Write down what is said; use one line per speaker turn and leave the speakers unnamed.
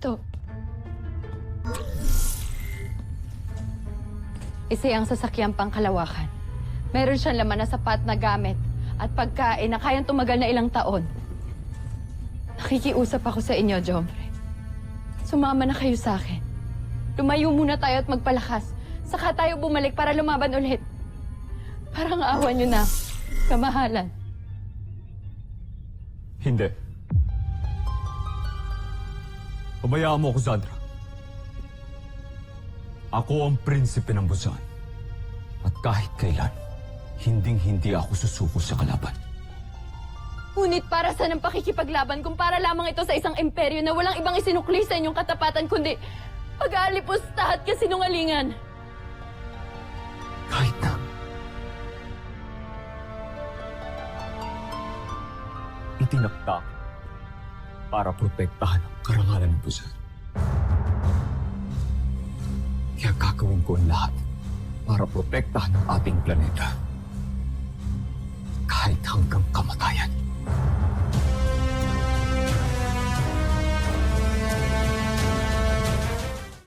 Ito. Isa yung sasakyang pangkalawakan. Meron siyang laman na sapat na gamit at pagkain na kayang tumagal na ilang taon. Nakikiusap ako sa inyo, Jomfre. Sumama na kayo sa akin. Lumayo muna tayo at magpalakas. Saka tayo bumalik para lumaban ulit. Parang awan nyo na. Kamahalan.
Hindi. Pabayaan mo ako, Zandra. Ako ang prinsipe ng Busan. At kahit kailan, hinding-hindi ako susuko sa kalaban.
Ngunit para saan ang pakikipaglaban kung para lamang ito sa isang imperyo na walang ibang isinukli sa inyong katapatan kundi pag-aalipusta at kasinungalingan?
Kahit na. Itinakda ako para protektahan ang karangalan ng Busan. Kaya gagawin ko ang lahat para protektahan ang ating planeta. Kahit hanggang kamatayan.